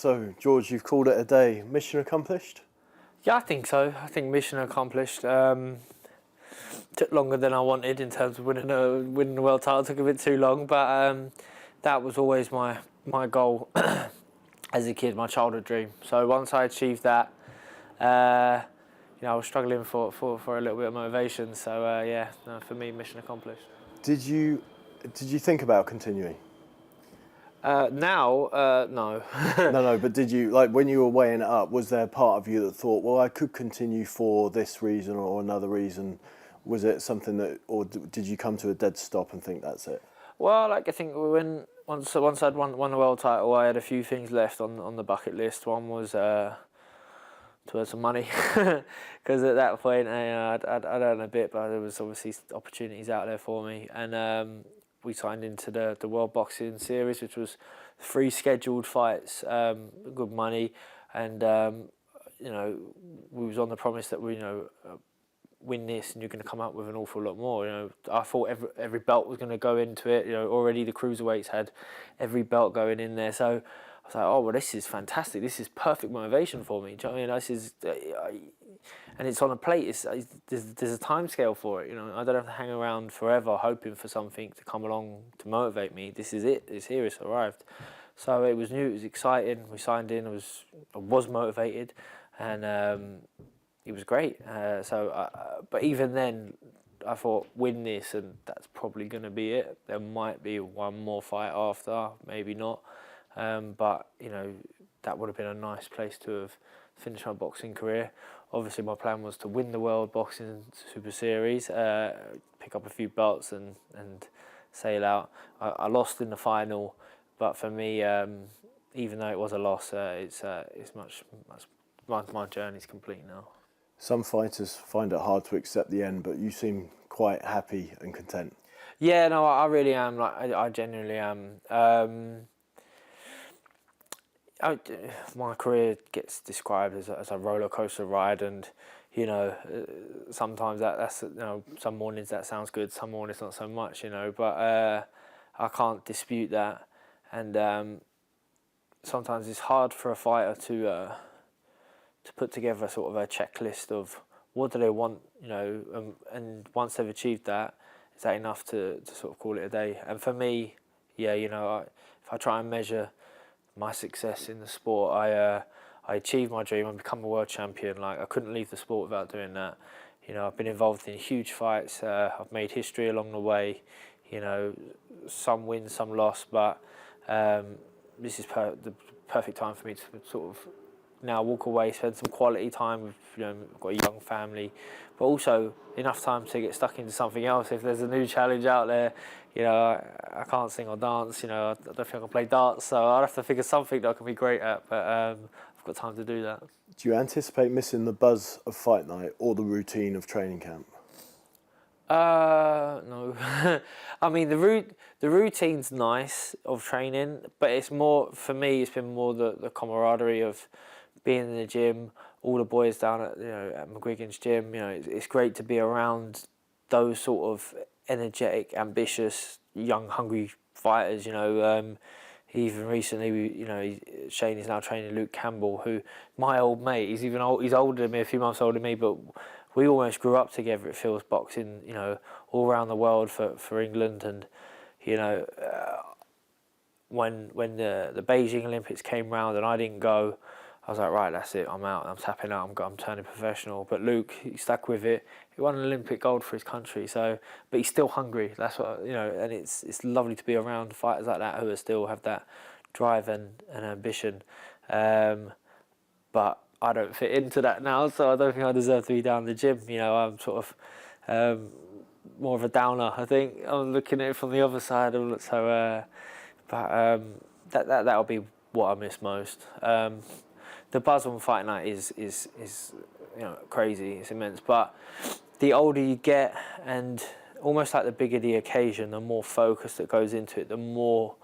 So, George, you've called it a day. Mission accomplished? Yeah, I think so. I think mission accomplished. Took longer than I wanted in terms of winning the world title. Took a bit too long, but that was always my goal as a kid, my childhood dream. So once I achieved that, I was struggling for a little bit of motivation. So for me, mission accomplished. Did you think about continuing? No. No, but did you, like, when you were weighing it up, was there a part of you that thought, well, I could continue for this reason or another reason? Was it something that, or did you come to a dead stop and think that's it? Well, I think once I'd won the world title, I had a few things left on the bucket list. One was to earn some money, because at that point I'd earned a bit, but there was obviously opportunities out there for me, and we signed into the World Boxing Series, which was 3 scheduled fights, good money, and we was on the promise that we win this and you're going to come up with an awful lot more. I thought every belt was going to go into it. Already the cruiserweights had every belt going in there, so I was like, oh well, this is fantastic. This is perfect motivation for me. Do you know what I mean? This is, and it's on a plate. There's a time scale for it. I don't have to hang around forever hoping for something to come along to motivate me. This is it. It's here. It's arrived. So it was new. It was exciting. We signed in. I was motivated, and it was great. But even then, I thought, win this, and that's probably going to be it. There might be one more fight after, maybe not. But that would have been a nice place to have finished my boxing career. Obviously, my plan was to win the World Boxing Super Series, pick up a few belts, and sail out. I lost in the final, but for me, even though it was a loss, it's much. My journey's complete now. Some fighters find it hard to accept the end, but you seem quite happy and content. Yeah, no, I really am. I genuinely am. My career gets described as a roller coaster ride, and sometimes that's some mornings that sounds good, some mornings not so much. But I can't dispute that, and sometimes it's hard for a fighter to put together sort of a checklist of what do they want, and once they've achieved that, is that enough to sort of call it a day? And for me, yeah, if I try and measure my success in the sport, I achieved my dream and become a world champion. Like, I couldn't leave the sport without doing that. I've been involved in huge fights. I've made history along the way. Some wins, some loss, but this is the perfect time for me to sort of now walk away, spend some quality time with, I've got a young family, but also enough time to get stuck into something else. If there's a new challenge out there, I can't sing or dance, I don't think I can play darts, so I'd have to figure something that I can be great at, but I've got time to do that. Do you anticipate missing the buzz of fight night or the routine of training camp? No. I mean, the routine's nice of training, but it's more, for me, it's been more the camaraderie of being in the gym, all the boys down at McGuigan's gym. It's great to be around those sort of energetic, ambitious, young, hungry fighters. Even recently, Shane is now training Luke Campbell, who my old mate. He's older than me, a few months older than me, but we almost grew up together. It feels, boxing, all around the world for England, and when the Beijing Olympics came round and I didn't go, I was like, right, that's it, I'm out, I'm tapping out, I'm turning professional. But Luke, he stuck with it. He won an Olympic gold for his country, but he's still hungry. That's what, and it's lovely to be around fighters like that who still have that drive and ambition. But I don't fit into that now, so I don't think I deserve to be down the gym. I'm sort of more of a downer, I think. I'm looking at it from the other side, that'll be what I miss most. The buzz on fight night is crazy, it's immense. But the older you get, and almost like the bigger the occasion, the more focus that goes into it, the more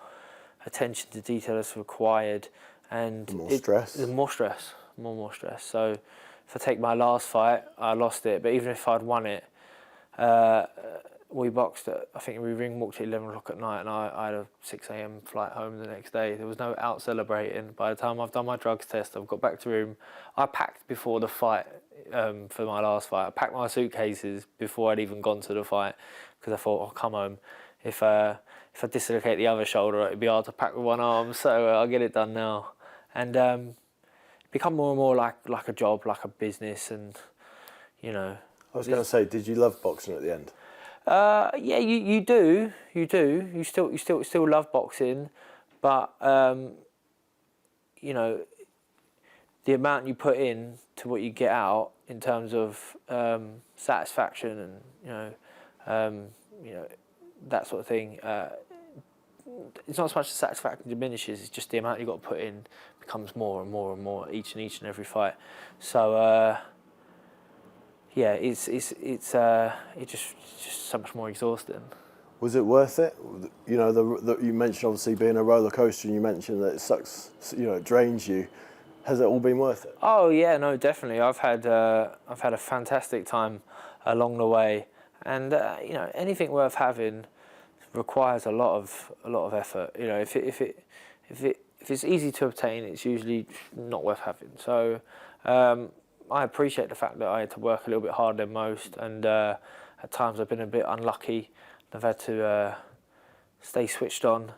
attention to detail is required, and the more stress. The more stress. So if I take my last fight, I lost it, but even if I'd won it, we boxed at, I think we ring walked at 11 o'clock at night, and I had a 6 a.m. flight home the next day. There was no out celebrating. By the time I've done my drugs test, I've got back to room. I packed before the fight, for my last fight. I packed my suitcases before I'd even gone to the fight, because I thought, I'll come home. If I dislocate the other shoulder, it'd be hard to pack with one arm, so I'll get it done now. And become more and more like a job, like a business, and you know. I was going to say, did you love boxing at the end? Yeah, you do. You still love boxing, but you know, the amount you put in to what you get out in terms of satisfaction and you know that sort of thing. It's not so much the satisfaction diminishes; it's just the amount you got to put in becomes more and more and more each and every fight. So. Yeah, it's just so much more exhausting. Was it worth it? You know, you mentioned obviously being a roller coaster, and you mentioned that it sucks. You know, it drains you. Has it all been worth it? Oh yeah, no, definitely. I've had a fantastic time along the way, and you know, anything worth having requires a lot of effort. You know, if it's easy to obtain, it's usually not worth having. So. I appreciate the fact that I had to work a little bit harder than most, and at times I've been a bit unlucky. I've had to stay switched on,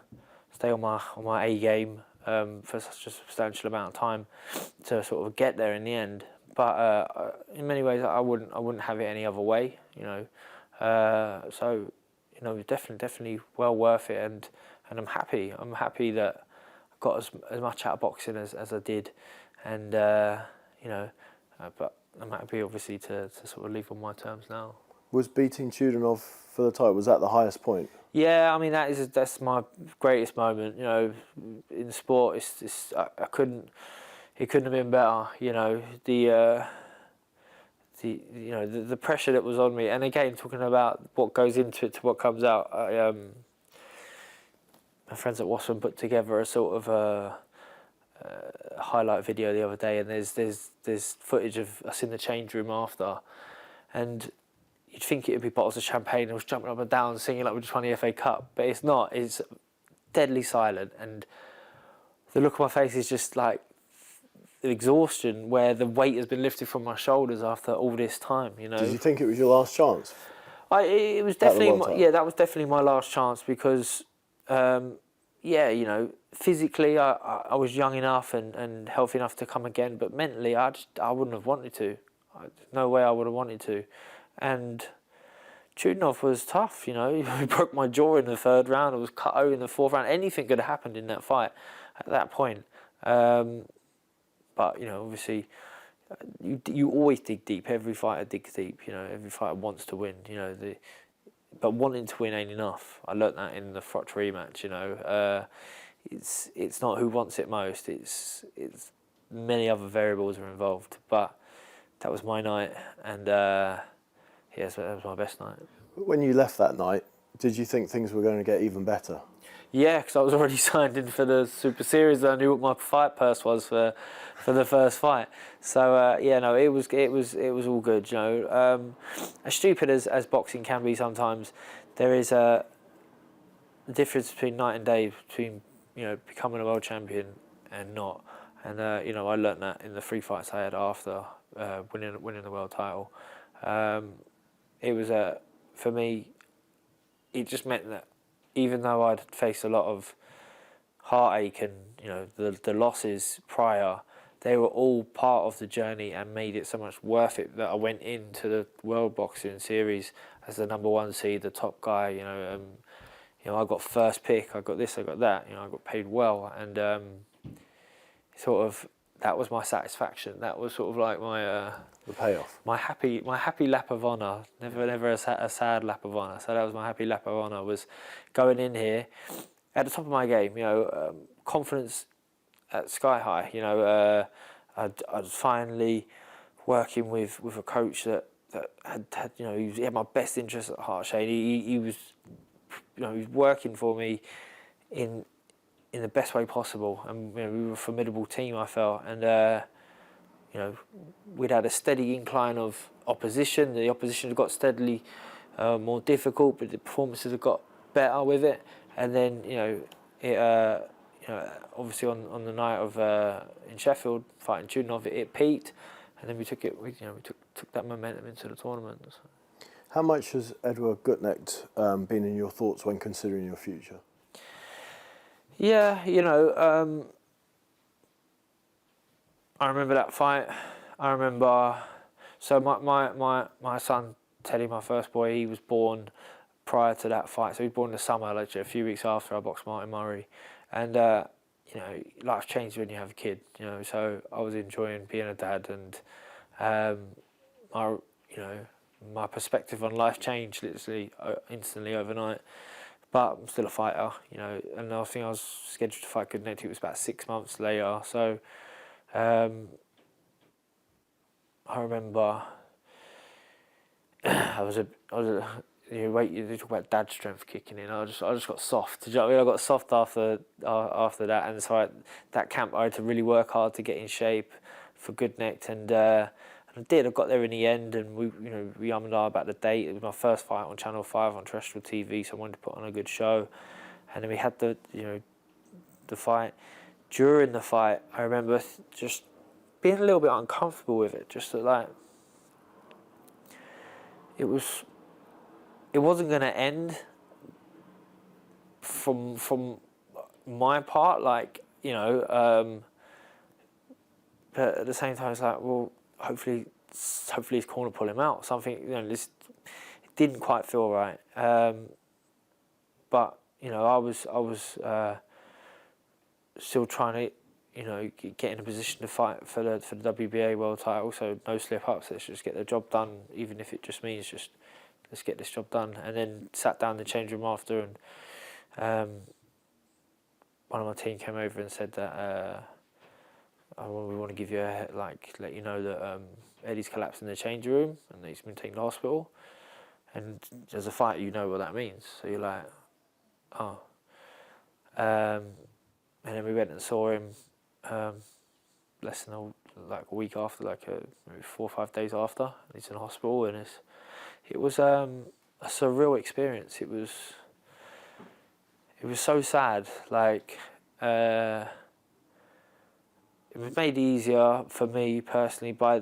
stay on my A game for such a substantial amount of time to sort of get there in the end. But in many ways, I wouldn't have it any other way. You know, so you know, definitely well worth it, and I'm happy. I'm happy that I got as much out of boxing as I did, and you know. But I'm happy, obviously, to sort of leave on my terms now. Was beating Chudinov for the title, was that the highest point? Yeah, I mean that's my greatest moment. You know, in sport, I couldn't. It couldn't have been better. You know, the pressure that was on me, and again talking about what goes into it to what comes out. My friends at Wasson put together a sort of highlight video the other day, and there's footage of us in the change room after, and you'd think it'd be bottles of champagne and was jumping up and down singing like we just won the FA Cup, but it's not. It's deadly silent, and the look on my face is just like exhaustion, where the weight has been lifted from my shoulders after all this time. You know. Did you think it was your last chance? It was definitely that was definitely my last chance, because yeah, you know, physically I was young enough and healthy enough to come again, but mentally I wouldn't have wanted to. No way I would have wanted to. And Chudinov was tough, you know. He broke my jaw in the third round. I was cut out in the fourth round. Anything could have happened in that fight at that point. But you know, obviously, you always dig deep. Every fighter digs deep. You know, every fighter wants to win. You know, but wanting to win ain't enough. I learnt that in the Froch rematch. You know, it's not who wants it most. It's many other variables are involved. But that was my night, and yeah, so that was my best night. When you left that night, did you think things were going to get even better? Yeah, because I was already signed in for the Super Series. I knew what my fight purse was for the first fight. So yeah, no, it was all good. You know, as stupid as boxing can be sometimes, there is a difference between night and day between, you know, becoming a world champion and not. And you know, I learnt that in the 3 fights I had after winning the world title. It was for me, it just meant that even though I'd faced a lot of heartache and, you know, the losses prior, they were all part of the journey and made it so much worth it that I went into the World Boxing Series as the #1 seed, the top guy. You know, I got first pick, I got this, I got that. You know, I got paid well, and sort of that was my satisfaction. That was sort of like my the payoff. My happy lap of honour. Never a sad lap of honour. So that was my happy lap of honour, was going in here at the top of my game. You know, confidence at sky high. You know, I'd finally working with a coach that had you know, he had my best interests at heart. Shane, he was, you know, he was working for me in the best way possible, and you know, we were a formidable team, I felt, and you know, we'd had a steady incline of opposition. The opposition had got steadily more difficult, but the performances have got better with it. And then obviously on the night of in Sheffield fighting Chudinov, it peaked, and then we took that momentum into the tournament. So. How much has Edward Gutnecht been in your thoughts when considering your future? Yeah, I remember that fight. I remember. So my son Teddy, my first boy, he was born prior to that fight. So he was born in the summer, like a few weeks after I boxed Martin Murray, and life changed when you have a kid. So I was enjoying being a dad, and my perspective on life changed literally instantly overnight. But I'm still a fighter, and I think I was scheduled to fight Gutnecht. It was about 6 months later. So I remember you talk about dad strength kicking in. I just got soft. Do you know what I mean? I got soft after that, and so that camp I had to really work hard to get in shape for Gutnecht, and I did. I got there in the end, and we ummed and ahed about the date. It was my first fight on Channel 5 on terrestrial TV, so I wanted to put on a good show. And then we had the fight. During the fight, I remember just being a little bit uncomfortable with it. Just that, like, it wasn't going to end from my part, but at the same time, it's like, well, hopefully his corner pull him out. Something, this it didn't quite feel right. But I was still trying to, get in a position to fight for the WBA world title. So no slip ups. Let's just get the job done, even if it just means just let's get this job done. And then sat down in the change room after, and one of my team came over and said that we want to give you let you know that Eddie's collapsed in the change room and he's been taken to hospital. And as a fighter, you know what that means. So you're like, oh. And then we went and saw him less than a week after, maybe 4 or 5 days after. He's in hospital, and it was a surreal experience. It was so sad. It was made easier for me personally by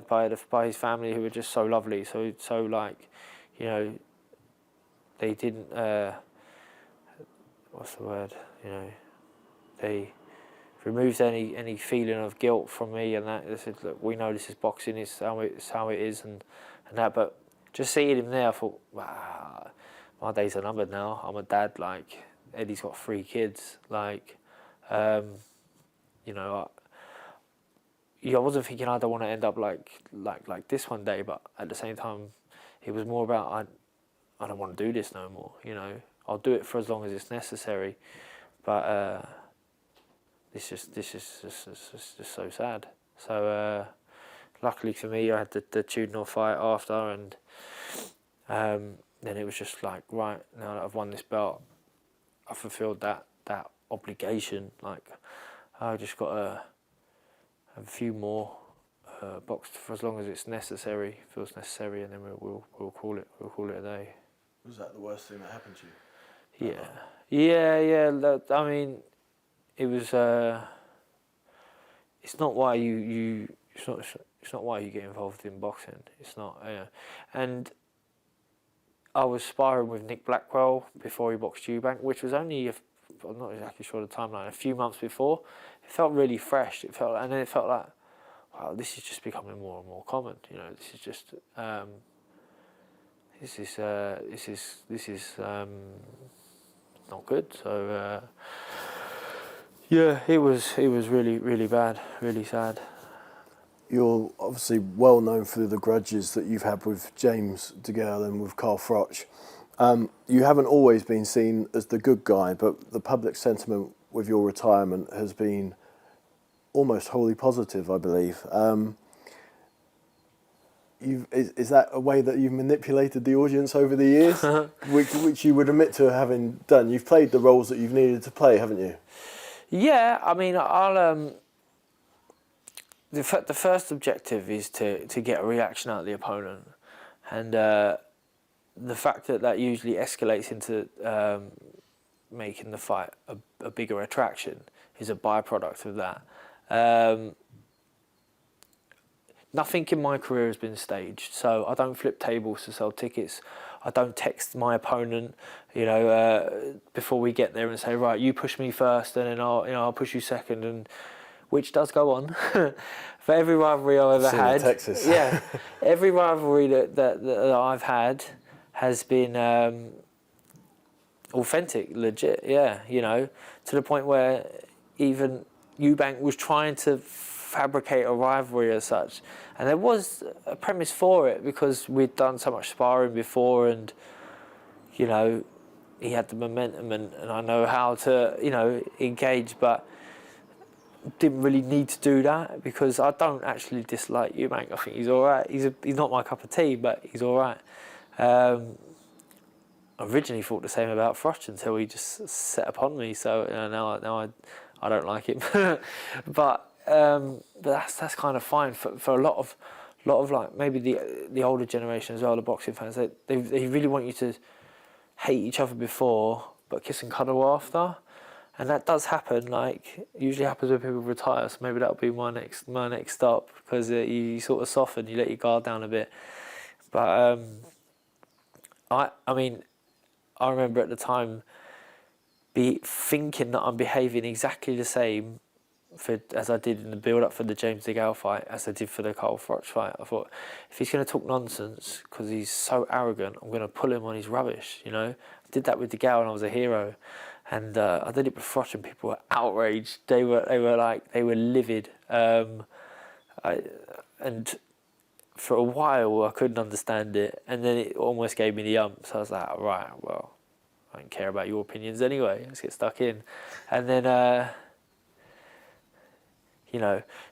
his family, who were just so lovely. So they didn't. What's the word? They removed any feeling of guilt from me, and that they said, look, we know this is boxing, it's how it is, and that. But just seeing him there, I thought, wow, my days are numbered now. I'm a dad. Eddie's got 3 kids. I wasn't thinking I don't want to end up like this one day, but at the same time, it was more about I don't want to do this no more. I'll do it for as long as it's necessary, but this is just so sad. So luckily for me, I had the Chudinov fight after, and then it was just like, right, now that I've won this belt, I fulfilled that obligation. I just got to have a few more boxed for as long as it's necessary, feels necessary, and then we'll call it a day. Was that the worst thing that happened to you? Yeah. I mean, it was. It's not why you. It's not why you get involved in boxing. It's not. And I was sparring with Nick Blackwell before he boxed Eubank, which was only, I'm not exactly sure the timeline, a few months before. It felt really fresh. And then it felt like, wow, this is just becoming more and more common. This is just. This is not good. So yeah, it was really, really bad, really sad. You're obviously well known for the grudges that you've had with James DeGale and with Carl Froch. You haven't always been seen as the good guy, but the public sentiment with your retirement has been almost wholly positive, I believe. Is that a way that you've manipulated the audience over the years, which you would admit to having done? You've played the roles that you've needed to play, haven't you? Yeah, I mean, I'll. The first objective is to get a reaction out of the opponent, and the fact that usually escalates into making the fight a bigger attraction is a byproduct of that. Nothing in my career has been staged, so I don't flip tables to sell tickets. I don't text my opponent, before we get there and say, right, you push me first, and then I'll push you second, and which does go on. For every rivalry I've ever had, Texas. yeah, every rivalry that I've had has been authentic, legit, yeah, to the point where even Eubank was trying to fabricate a rivalry as such, and there was a premise for it because we'd done so much sparring before, and he had the momentum, and I know how to engage, but didn't really need to do that because I don't actually dislike Eubank. I think he's all right. He's not my cup of tea, but he's all right. I originally thought the same about Froch until he just set upon me. So now I don't like him. but that's kind of fine for a lot of like maybe the older generation as well, the boxing fans. They really want you to hate each other before, but kiss and cuddle after. And that does happen. Like usually happens when people retire. So maybe that'll be my next stop because you sort of soften, you let your guard down a bit. But I remember at the time thinking that I'm behaving exactly the same as I did in the build-up for the James DeGale fight, as I did for the Carl Froch fight. I thought, if he's going to talk nonsense because he's so arrogant, I'm going to pull him on his rubbish, I did that with DeGale and I was a hero. And I did it with Froch and people were outraged. They were livid. And for a while I couldn't understand it. And then it almost gave me the ump. So I was like, right, well, I don't care about your opinions anyway. Let's get stuck in. And then,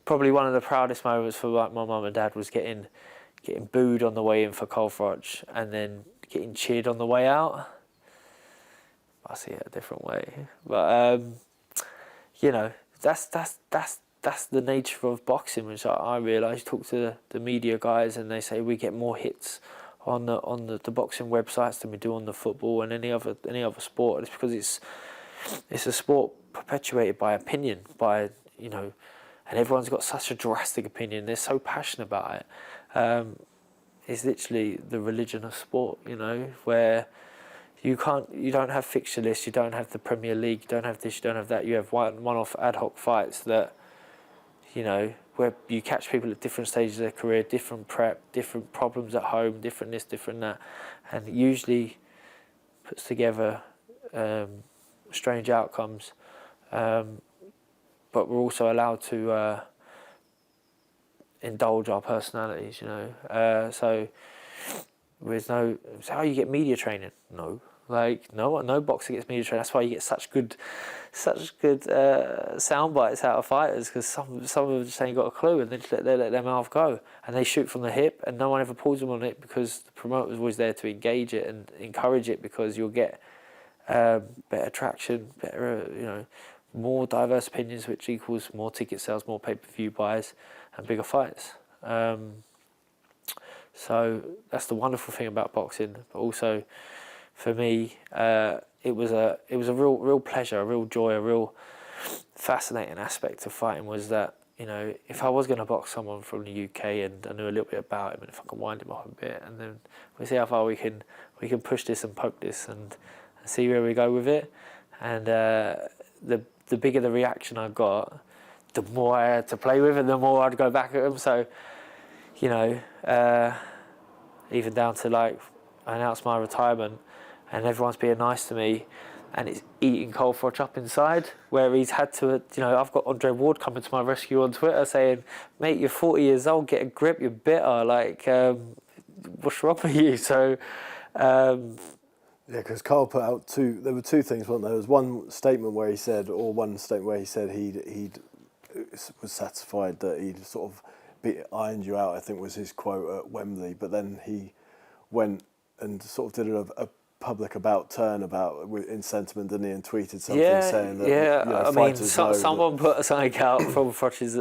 probably one of the proudest moments for like my mum and dad was getting booed on the way in for Carl Froch and then getting cheered on the way out. I see it a different way, but that's the nature of boxing, which I realise. Talk to the media guys, and they say we get more hits on the boxing websites than we do on the football and any other sport. It's because it's a sport perpetuated by opinion, and everyone's got such a drastic opinion. They're so passionate about it. It's literally the religion of sport, where you don't have fixture lists, you don't have the Premier League, you don't have this, you don't have that. You have one-off ad hoc fights that, where you catch people at different stages of their career, different prep, different problems at home, different this, different that, and it usually puts together strange outcomes. But we're also allowed to indulge our personalities, so there's no. So how you get media training? No, no boxer gets media training. That's why you get such good sound bites out of fighters, because some of them just ain't got a clue, and they just let their mouth go, and they shoot from the hip, and no one ever pulls them on it because the promoter's always there to engage it and encourage it, because you'll get better traction, better more diverse opinions, which equals more ticket sales, more pay-per-view buys, and bigger fights. So that's the wonderful thing about boxing. But also, for me, it was a real pleasure, a real joy, a real fascinating aspect of fighting. Was that if I was going to box someone from the UK and I knew a little bit about him, and if I could wind him up a bit, and then we see how far we can push this and poke this and see where we go with it. And the bigger the reaction I got, the more I had to play with, and the more I'd go back at them. So, even down to like I announced my retirement, and everyone's being nice to me, and it's eating Carl Froch up inside, where he's had to, I've got Andre Ward coming to my rescue on Twitter saying, mate, you're 40 years old, get a grip, you're bitter, what's wrong with you? So, yeah, because Carl put out there were two things, weren't there? There was one statement where he said he was satisfied that he'd sort of ironed you out, I think was his quote at Wembley, but then he went and sort of did a public turn in sentiment, didn't he, and tweeted something saying that someone put something out from Froch's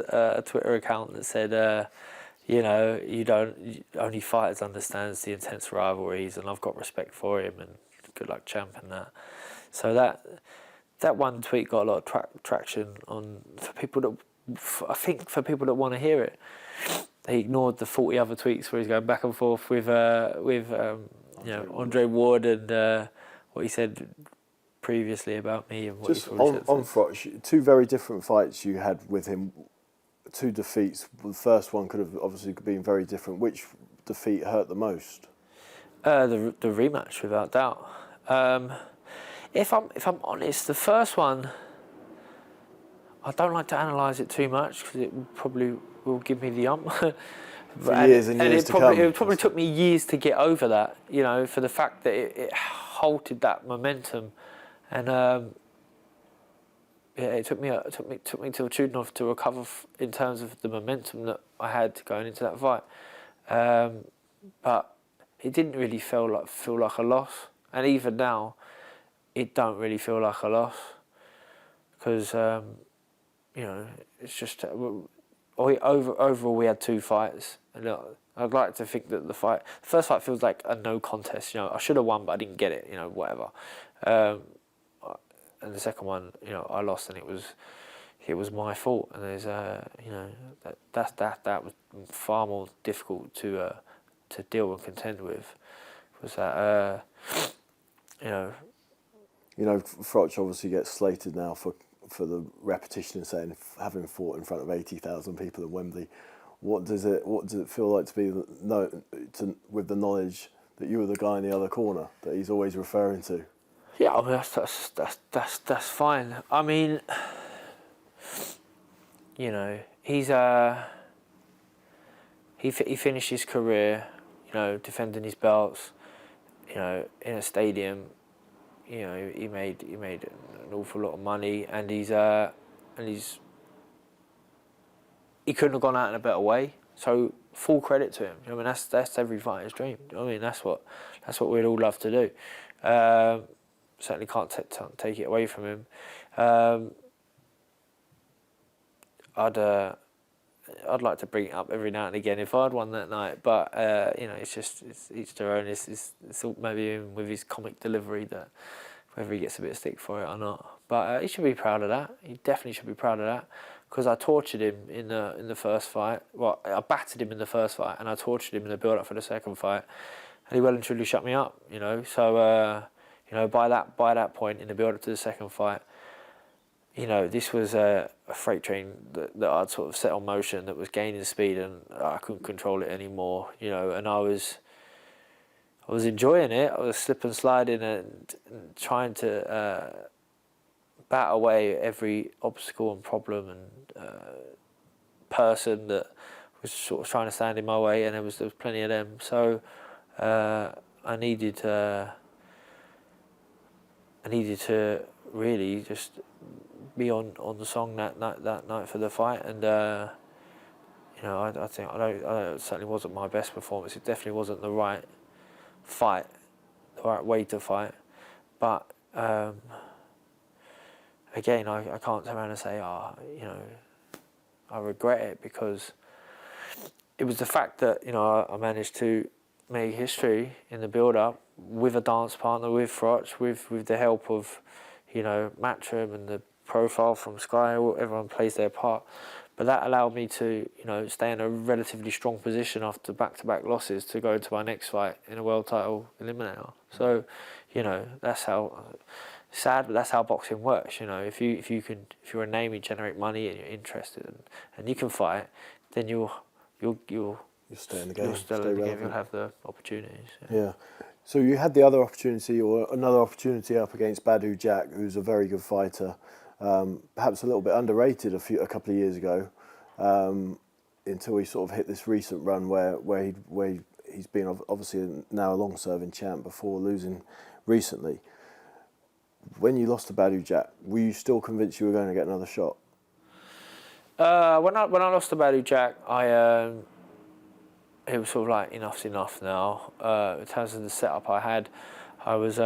Twitter account that said only fighters understands the intense rivalries, and I've got respect for him, and good luck champ and that. So that one tweet got a lot of traction for people that want to hear it. He ignored the 40 other tweets where he's going back and forth with Andre Ward and what he said previously about me and what Just he's probably on Froch, two very different fights you had with him, two defeats. The first one could have obviously been very different. Which defeat hurt the most? The rematch, without doubt. If I'm honest, the first one, I don't like to analyse it too much because it probably will give me the ump. For years and years to come. It probably took me years to get over that, for the fact that it halted that momentum, and it took me till Chudinov to recover in terms of the momentum that I had going into that fight, but it didn't really feel like a loss, and even now, it don't really feel like a loss, because it's just overall we had two fights, and I'd like to think that the first fight feels like a no contest. I should have won, but I didn't get it. Whatever. And the second one, I lost, and it was my fault. And there's that was far more difficult to deal and contend with. Was that Froch obviously gets slated now for the repetition and saying having fought in front of 80,000 people in Wembley. What does it feel like to be with the knowledge that you were the guy in the other corner that he's always referring to? Yeah, I mean that's fine. I mean, he's he finished his career, defending his belts, in a stadium. He made an awful lot of money, and he couldn't have gone out in a better way. So full credit to him. I mean, that's every fighter's dream. I mean, that's what we'd all love to do. Certainly can't take it away from him. I'd like to bring it up every now and again if I'd won that night, but it's each their own. It's all maybe even with his comic delivery that whether he gets a bit of stick for it or not. But he should be proud of that. He definitely should be proud of that, because I tortured him in the first fight. Well, I battered him in the first fight, and I tortured him in the build-up for the second fight, and he well and truly shut me up. So by that point in the build-up to the second fight, this was a freight train that I'd sort of set on motion that was gaining speed, and I couldn't control it anymore. And I was enjoying it. I was slip and sliding and trying to bat away every obstacle and problem and person that was sort of trying to stand in my way, and there was plenty of them. So I needed to really just be on the song that night for the fight, and I think it certainly wasn't my best performance. It definitely wasn't the right fight, the right way to fight. But again, I can't turn around and say, I regret it, because it was the fact that I managed to make history in the build-up with a dance partner, with Froch, with the help of Matchroom and the profile from Sky. Everyone plays their part, but that allowed me to stay in a relatively strong position after back-to-back losses to go into my next fight in a world title eliminator. So that's how sad, but that's how boxing works. If you're a name, you generate money, and you're interested, and you can fight, then you'll stay in the game. You'll stay in the game. You'll have the opportunities. Yeah. So you had the other opportunity, or another opportunity, up against Badu Jack, who's a very good fighter, perhaps a little bit underrated a couple of years ago, until he sort of hit this recent run where he's been obviously now a long-serving champ before losing recently. When you lost to Badu Jack, were you still convinced you were going to get another shot? When I lost to Badu Jack, it was sort of like enough's enough now. In terms of the setup I had, I was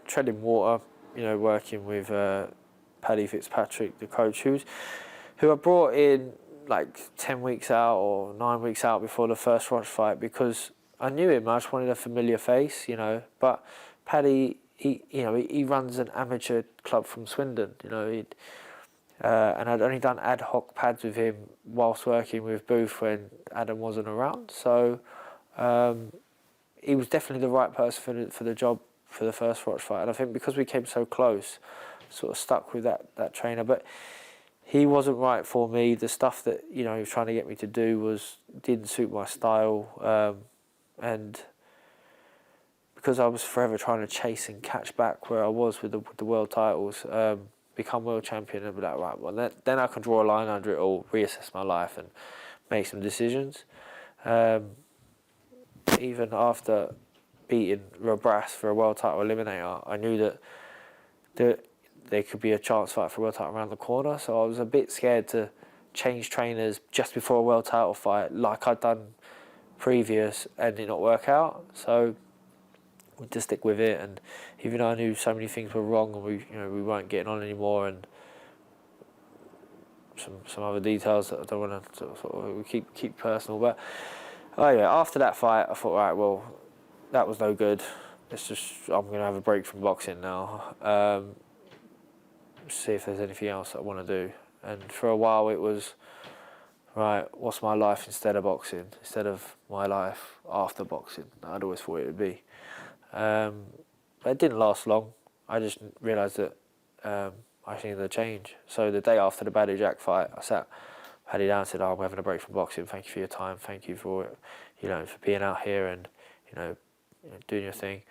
treading water, working with Paddy Fitzpatrick, the coach, who I brought in like 10 weeks out or 9 weeks out before the first Froch fight because I knew him. I just wanted a familiar face, you know. But Paddy, he runs an amateur club from Swindon, you know. And I'd only done ad hoc pads with him whilst working with Booth when Adam wasn't around. So he was definitely the right person for the job for the first Froch fight. And I think because we came so close, sort of stuck with that trainer. But he wasn't right for me. The stuff that he was trying to get me to do didn't suit my style, and because I was forever trying to chase and catch back where I was with the world titles, become world champion, and be like, right, well then I can draw a line under it all, reassess my life, and make some decisions. Even after beating Robras for a world title eliminator, I knew that there could be a chance fight for a world title around the corner, so I was a bit scared to change trainers just before a world title fight like I'd done previous and it not work out. So we had to stick with it, and even though I knew so many things were wrong and we weren't getting on anymore, and some other details that I don't want to sort of keep personal, but after that fight I thought, right, well, that was no good. I'm going to have a break from boxing now. See if there's anything else I want to do. And for a while it was, right, what's my life instead of boxing, instead of my life after boxing? I'd always thought it would be. But it didn't last long. I just realised that I needed a change. So the day after the Badou Jack fight, I sat Paddy down and said, I'm having a break from boxing. Thank you for your time. Thank you for for being out here and doing your thing.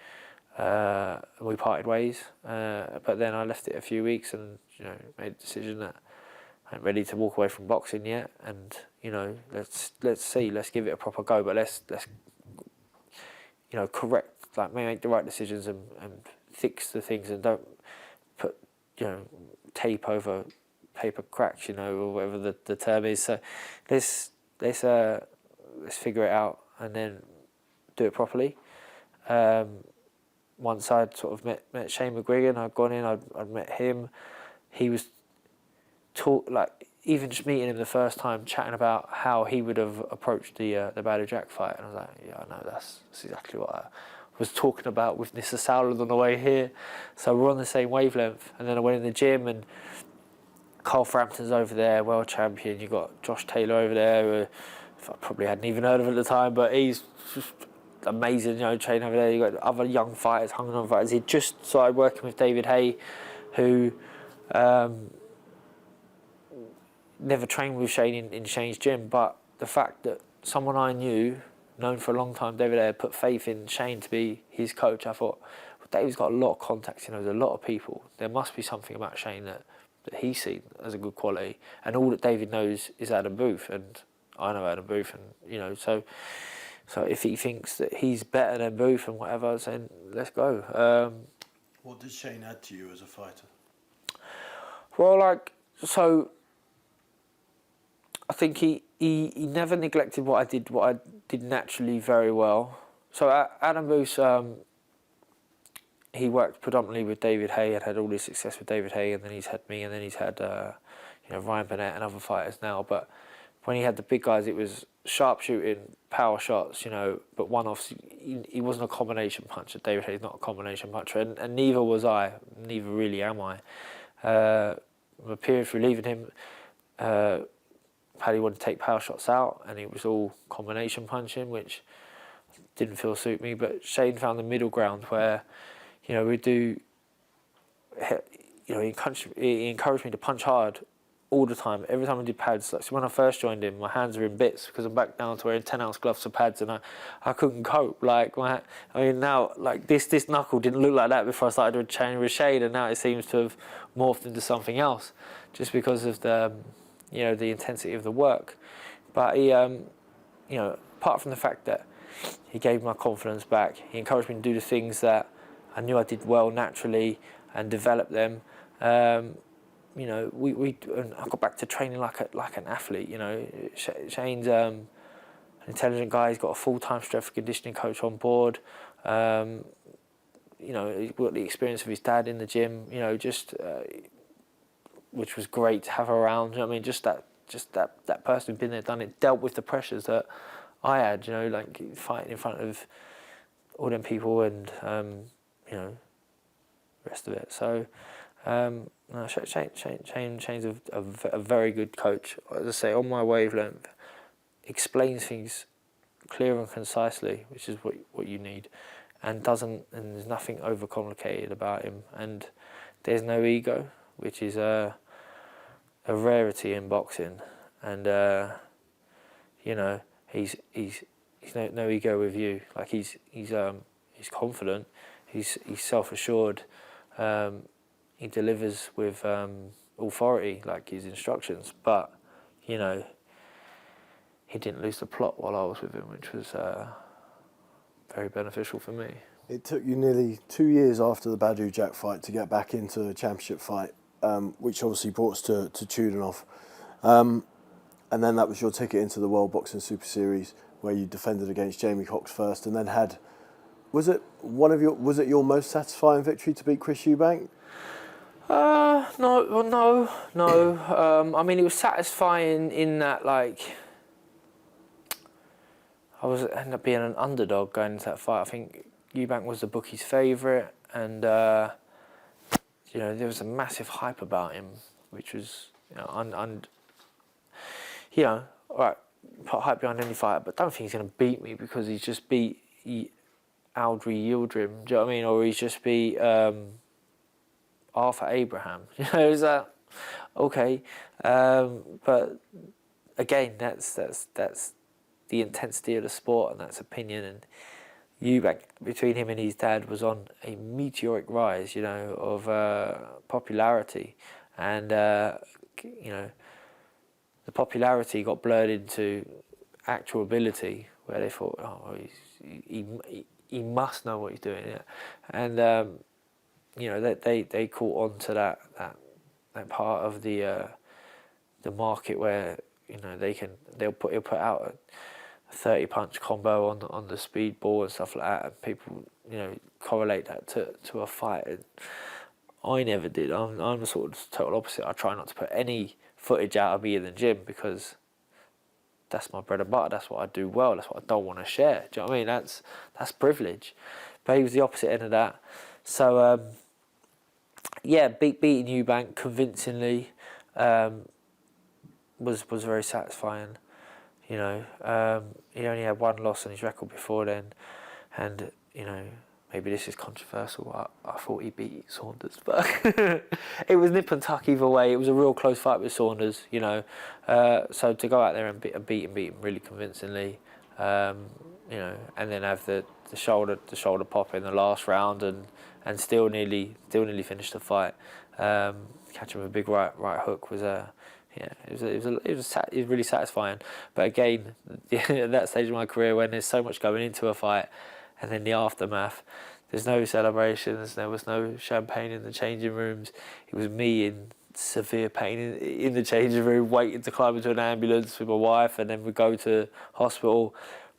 We parted ways, but then I left it a few weeks and made the decision that I'm ready to walk away from boxing yet, and let's give it a proper go, but let's correct, like make the right decisions and fix the things, and don't put tape over paper cracks, or whatever the term is. So let's figure it out and then do it properly. Once I'd sort of met Shane McGuigan, I'd gone in, I'd met him. He was even just meeting him the first time, chatting about how he would have approached the Badou Jack fight, and I was like, yeah, I know, that's exactly what I was talking about with Nissa Sowland on the way here. So we're on the same wavelength. And then I went in the gym, and Carl Frampton's over there, world champion. You got Josh Taylor over there, I probably hadn't even heard of at the time, but he's just amazing, training over there. You got other young fighters, hungry on fighters. He just started working with David Haye, who never trained with Shane in Shane's gym, but the fact that someone I knew, known for a long time, David Haye, had put faith in Shane to be his coach, I thought, well, David's got a lot of contacts, he knows a lot of people. There must be something about Shane that he's seen as a good quality, and all that David knows is Adam Booth, and I know Adam Booth, and so if he thinks that he's better than Booth and whatever, then let's go. What did Shane add to you as a fighter? Well, I think he never neglected what I did naturally very well. So Adam Booth, he worked predominantly with David Haye, had all his success with David Haye, and then he's had me, and then he's had Ryan Burnett and other fighters now. But when he had the big guys, it was sharpshooting, power shots, but one-offs. He wasn't a combination puncher. David Haye's not a combination puncher, and neither was I. Neither really am I. A period through leaving him, Paddy wanted to take power shots out, and it was all combination punching, which didn't feel suit me. But Shane found the middle ground where, we do. He encouraged me to punch hard all the time. Every time I did pads, so when I first joined him, my hands were in bits because I'm back down to wearing 10-ounce gloves for pads, and I couldn't cope. Now, this knuckle didn't look like that before I started training with Shane, and now it seems to have morphed into something else, just because of the intensity of the work. But he, apart from the fact that he gave my confidence back, he encouraged me to do the things that I knew I did well naturally and develop them. And I got back to training like an athlete. Shane's an intelligent guy. He's got a full-time strength and conditioning coach on board. He's got the experience of his dad in the gym. Which was great to have around. Just that just that person who'd been there, done it, dealt with the pressures that I had, you know, like fighting in front of all them people and, you know, rest of it. So, no, Shane's a very good coach. As I say, on my wavelength, explains things clear and concisely, which is what you need, and there's nothing overcomplicated about him, and there's no ego, which is a rarity in boxing, and you know, he's no ego with you. Like he's confident, he's self-assured, he delivers with authority, like his instructions, but you know, he didn't lose the plot while I was with him, which was very beneficial for me. It took you nearly 2 years after the Badou Jack fight to get back into a championship fight, which obviously brought us to Chudanov. And then that was your ticket into the World Boxing Super Series, where you defended against Jamie Cox first, and then had, was it your most satisfying victory to beat Chris Eubank? No. I mean, it was satisfying in that, like, ended up being an underdog going into that fight. I think Eubank was the bookie's favourite, and you know, there was a massive hype about him, which was, you know, you know, all right, put hype behind any fighter, but don't think he's going to beat me because he's just beat Aldry Yildirim, do you know what I mean? Or he's just beat Arthur Abraham. You know, is that okay? But again, that's the intensity of the sport, and that's opinion. And Eubank, between him and his dad, was on a meteoric rise, you know, of popularity, and you know, the popularity got blurred into actual ability, where they thought, oh, he must know what he's doing, yeah. And you know, they caught on to that part of the market where, you know, he'll put out a 30-punch combo on the speed ball and stuff like that, and people, you know, correlate that to a fight. And I never did. I'm the sort of total opposite. I try not to put any footage out of me in the gym because that's my bread and butter. That's what I do well. That's what I don't want to share. Do you know what I mean? That's privilege. But he was the opposite end of that. So yeah, beating Eubank convincingly was very satisfying. You know, he only had one loss on his record before then, and you know, maybe this is controversial. I thought he beat Saunders, but it was nip and tuck either way. It was a real close fight with Saunders, you know. So to go out there and beat him really convincingly, you know, and then have the shoulder pop in the last round and still nearly finish the fight. Catch him with a big right hook was it was really satisfying. But again, at that stage of my career, when there's so much going into a fight, and then the aftermath, there's no celebrations, there was no champagne in the changing rooms. It was me in severe pain in the changing room, waiting to climb into an ambulance with my wife, and then we go to hospital,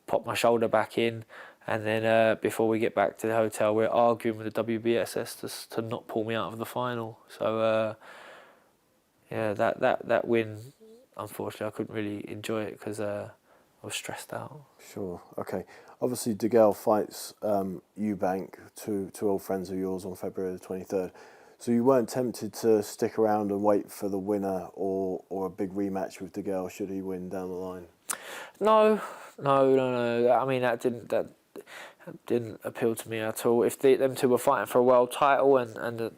pop my shoulder back in, and then before we get back to the hotel, we're arguing with the WBSS to not pull me out of the final. So yeah, that win, unfortunately, I couldn't really enjoy it because I was stressed out. Sure. Okay. Obviously, DeGale fights Eubank, two old friends of yours, on February the 23rd. So you weren't tempted to stick around and wait for the winner or a big rematch with DeGale should he win down the line? No. I mean, that didn't appeal to me at all. If them two were fighting for a world title and the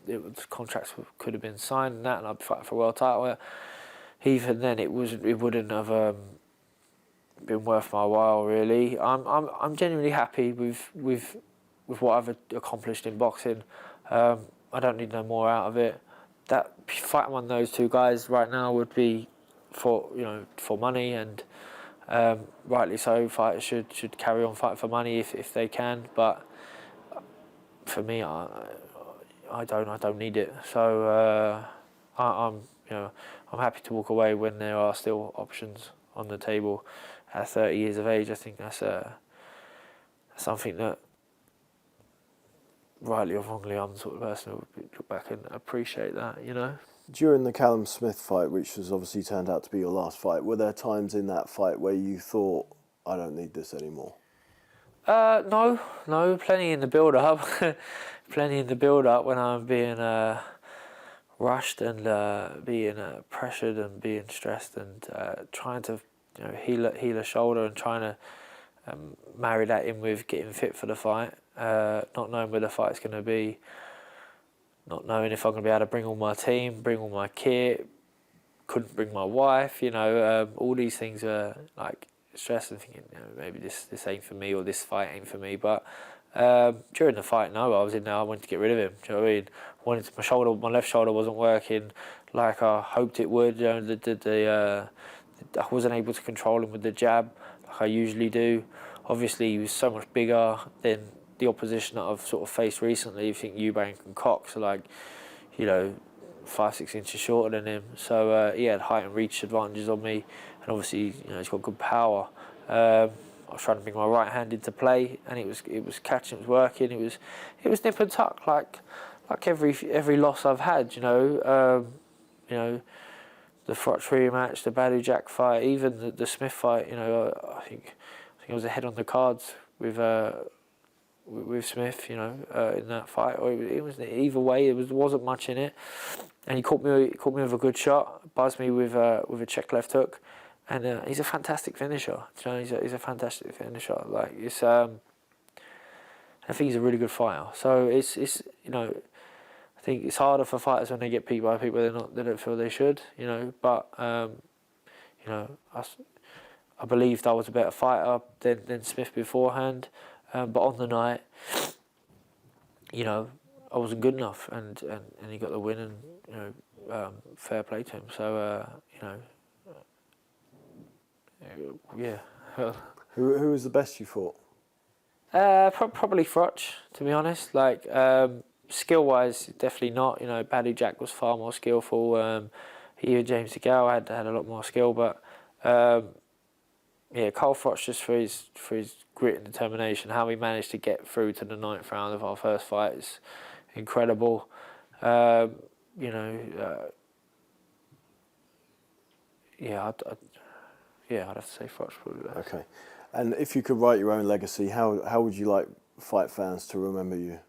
contracts could have been signed and that, and I'd be fighting for a world title, even then it wouldn't have been worth my while, really. I'm genuinely happy with what I've accomplished in boxing. I don't need no more out of it. That fighting one of those two guys right now would be for money, and rightly so. Fighters should carry on fighting for money if they can. But for me, I don't need it. So I'm happy to walk away when there are still options on the table. At 30 years of age, I think that's something that, rightly or wrongly, I'm the sort of person who would look back and appreciate that, you know. During the Callum Smith fight, which has obviously turned out to be your last fight, were there times in that fight where you thought, I don't need this anymore? No, plenty in the build-up. Plenty in the build-up when I'm being rushed and being pressured and being stressed and trying to heal a shoulder and trying to marry that in with getting fit for the fight, not knowing where the fight's going to be, not knowing if I'm going to be able to bring all my team, bring all my kit, couldn't bring my wife, all these things are like stress and thinking, maybe this ain't for me or this fight ain't for me. But during the fight, no, I was in there, I wanted to get rid of him. Do you know what I mean? My left shoulder wasn't working like I hoped it would. I wasn't able to control him with the jab like I usually do. Obviously, he was so much bigger than the opposition that I've sort of faced recently. You think Eubank and Cox are like, 5-6 inches shorter than him. So he had height and reach advantages on me, and obviously, he's got good power. I was trying to bring my right hand into play, and it was catching, it was working. It was nip and tuck like every loss I've had. The Froch rematch, the Badu Jack fight, even the Smith fight. I think I was ahead on the cards with Smith. In that fight. Or it was either way. There wasn't much in it, and he caught me with a good shot, buzzed me with a check left hook, and he's a fantastic finisher. He's a fantastic finisher. Like it's I think he's a really good fighter. So it's I think it's harder for fighters when they get beat by people they don't feel they should, But I believed I was a better fighter than Smith beforehand, but on the night, I wasn't good enough, and he got the win, and fair play to him. So yeah. Who was the best you fought? Probably Froch, to be honest. Like. Skill-wise, definitely not. Badu Jack was far more skillful. James DeGale had a lot more skill, but Carl Froch, just for his grit and determination, how he managed to get through to the 9th round of our first fight is incredible. I'd have to say Froch probably best. Okay, and if you could write your own legacy, how would you like fight fans to remember you?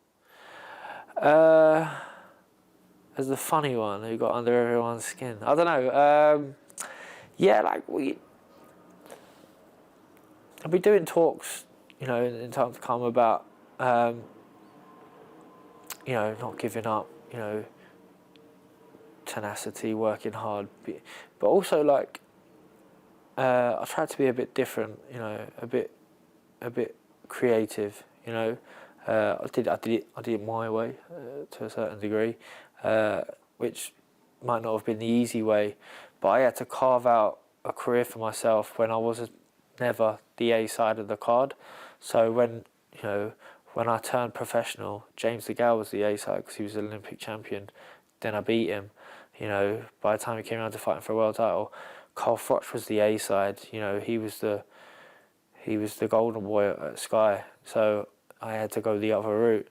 As the funny one who got under everyone's skin. I don't know. I'll be doing talks, in time to come about, not giving up, tenacity, working hard, but also I tried to be a bit different, a bit creative, I did it my way to a certain degree, which might not have been the easy way, but I had to carve out a career for myself when I was never the A side of the card. So when I turned professional, James DeGale was the A side because he was an Olympic champion. Then I beat him. By the time he came around to fighting for a world title, Carl Froch was the A side. He was the golden boy at Sky. So I had to go the other route,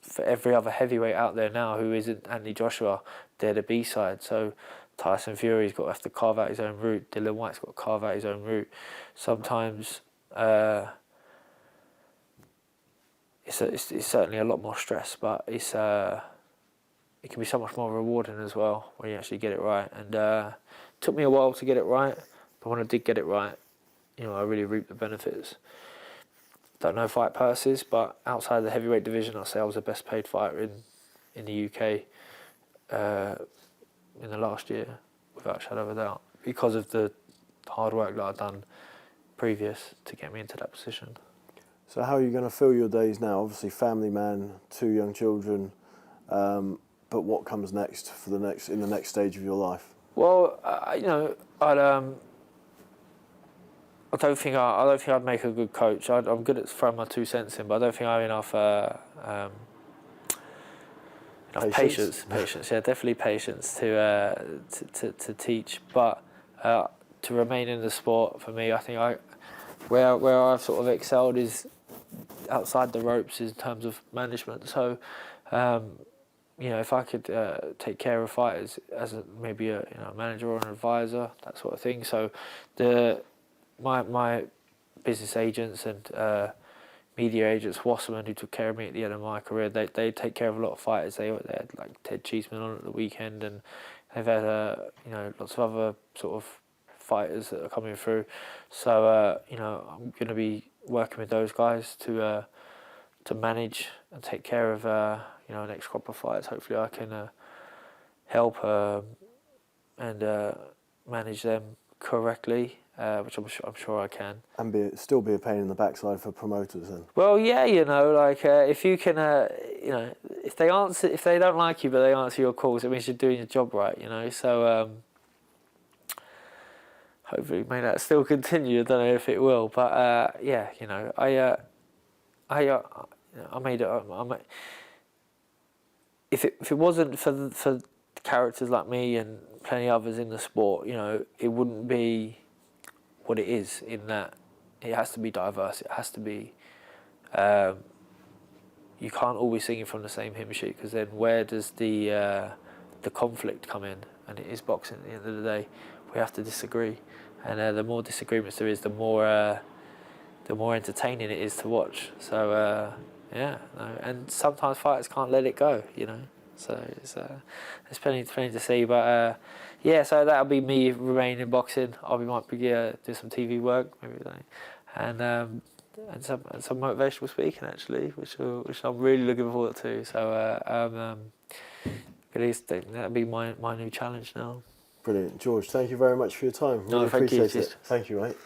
For every other heavyweight out there now who isn't Anthony Joshua, they're the B side. So Tyson Fury's got to have to carve out his own route. Dillian Whyte's got to carve out his own route. Sometimes it's certainly a lot more stress, but it can be so much more rewarding as well when you actually get it right. And it took me a while to get it right, but when I did get it right, I really reaped the benefits. Don't know fight purses, but outside the heavyweight division, I'll say I was the best paid fighter in the UK in the last year, without a shadow of a doubt, because of the hard work that I've done previous to get me into that position. So how are you going to fill your days now? Obviously, family man, 2 young children, but what comes next in the next stage of your life? Well, I don't think I'd make a good coach. I'm good at throwing my 2 cents in, but I don't think I have enough patience. Yeah, definitely patience to teach. But to remain in the sport, for me, I think where I've sort of excelled is outside the ropes in terms of management. So if I could take care of fighters as maybe a manager or an advisor, that sort of thing. So my business agents and media agents, Wasserman, who took care of me at the end of my career, they take care of a lot of fighters. They had like Ted Cheeseman on at the weekend, and they've had lots of other sort of fighters that are coming through. So I'm going to be working with those guys to manage and take care of next crop of fighters. Hopefully I can help and manage them correctly, which I'm sure I can. And still be a pain in the backside for promoters then. Well, yeah, if you can, if they don't like you but they answer your calls, it means you're doing your job right, So hopefully, may that still continue. I don't know if it will, but I made it. If it wasn't for characters like me and plenty others in the sport, it wouldn't be what it is. In that, it has to be diverse. It has to be. You can't always sing from the same hymn sheet, because then where does the conflict come in? And it is boxing at the end of the day. We have to disagree, and the more disagreements there is, the more entertaining it is to watch. So and sometimes fighters can't let it go, So there's plenty to see, but so that'll be me remaining in boxing. Might be do some TV work, maybe, and some motivational speaking actually, which I'm really looking forward to. So at least that'll be my new challenge now. Brilliant, George. Thank you very much for your time. Really appreciate it. Thank you, mate.